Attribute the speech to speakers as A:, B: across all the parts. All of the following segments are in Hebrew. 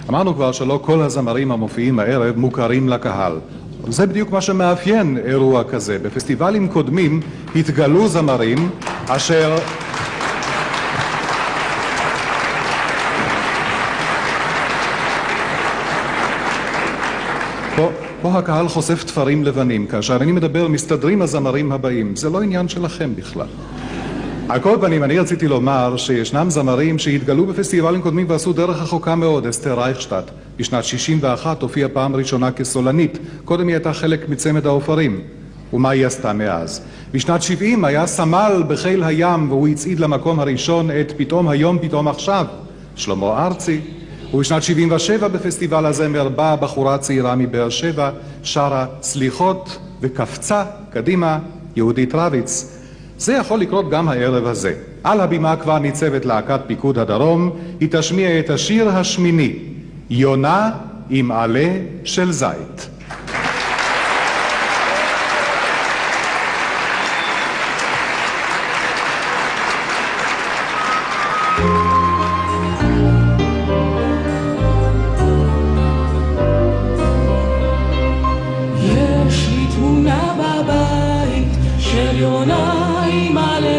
A: אמרנו כבר שלא כל הזמרים המופיעים הערב מוכרים לקהל. זה בדיוק מה שמאפיין אירוע כזה. בפסטיבלים קודמים התגלו זמרים אשר... פה הקהל חושף תפרים לבנים. כאשר אני מדבר, מסתדרים הזמרים הבאים. זה לא עניין שלכם בכלל. על כל פנים, אני רציתי לומר שישנם זמרים שהתגלו בפסטיבלים קודמים ועשו דרך רחוקה מאוד. אסתר רייכשטט בשנת 61 הופיעה פעם ראשונה כסולנית. קודם היא הייתה חלק מצמד העופרים. ומה היא עשתה מאז? בשנת 70 היה סמל בחיל הים והוא הצעיד למקום הראשון את פתאום היום פתאום עכשיו, שלמה ארצי. ובשנת 77 בפסטיבל הזמר באה בחורה צעירה מבאר שבע, שרה סליחות וקפצה קדימה יהודית רביץ. זה יכול לקרות גם הערב הזה. על הבימה כבר ניצבת להקת פיקוד הדרום, היא תשמיע את השיר השמיני, יונה עם עלה של זית.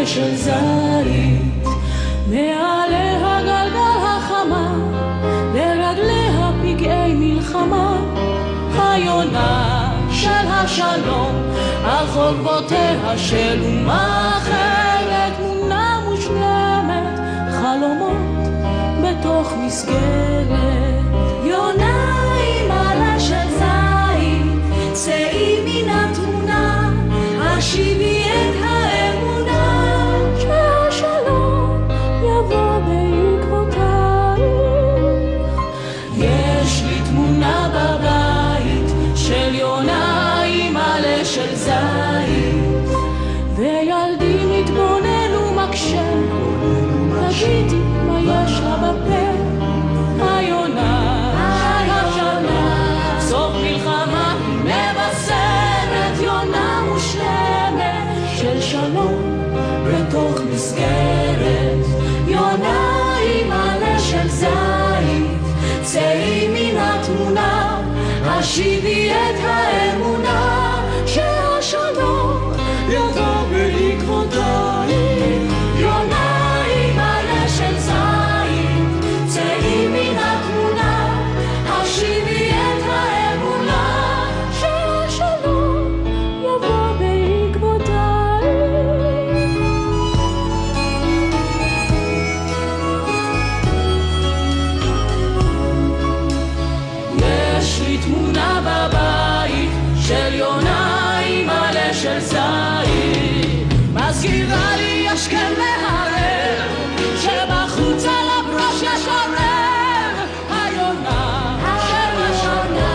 B: של זית, מעליה גלגל החמה, לרגליה פגעי מלחמה. היונה של השלום, על חורבותיה של אומה אחרת, תמונה מושלמת, חלומות בתוך מסגרת. יונה עם עלה של זית, צאי מן התמונה, השיבי את האמונה. יש לי תמונה בבית של יונה עם עלה של זית, וילדי מתבונן ומקשה, תגידי מה יש לה בפה. היונה של השנה, סוף מלחמה מבשרת, יונה מושלמת של שלום בתוך מסגרת. יונה עם עלה של זית, צאי מן התמונה, השיבי את האמונה, שהשלום יבוא בעקבותייך. יונה עם עלה של זית, צאי מן התמונה, השיבי את האמונה, שהשלום יבוא בעקבותייך. תמונה בבית של יונה עם עלה של זית, מזכירה לי השכם מהרר שבחוץ על הברוש לשורר. היונה של השנה,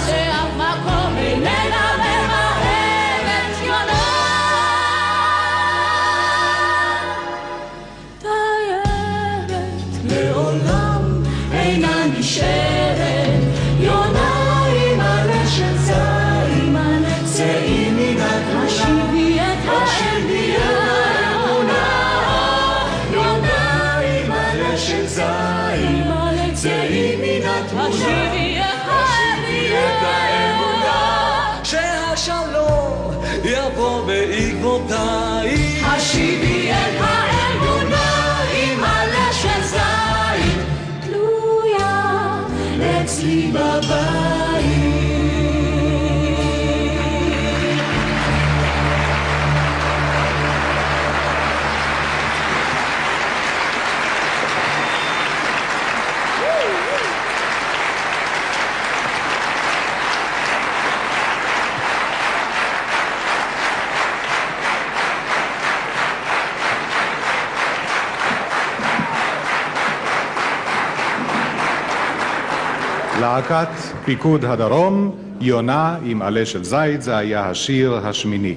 B: זה אף מקום איננה ממהרת. יונה תיירת לעולם אינה נשארת. יונה עם עלה של זית, צאי מן התמונה, השיבי את האמונה. יונה עם עלה של זית, צאי מן התמונה, השיבי את האמונה, שהשלום יבוא בעקבותייך. השיבי את האמונה עם עלה של זית, תלויה אצלי בבית.
A: להקת פיקוד הדרום, יונה עם עלה של זית, זה היה השיר השמיני.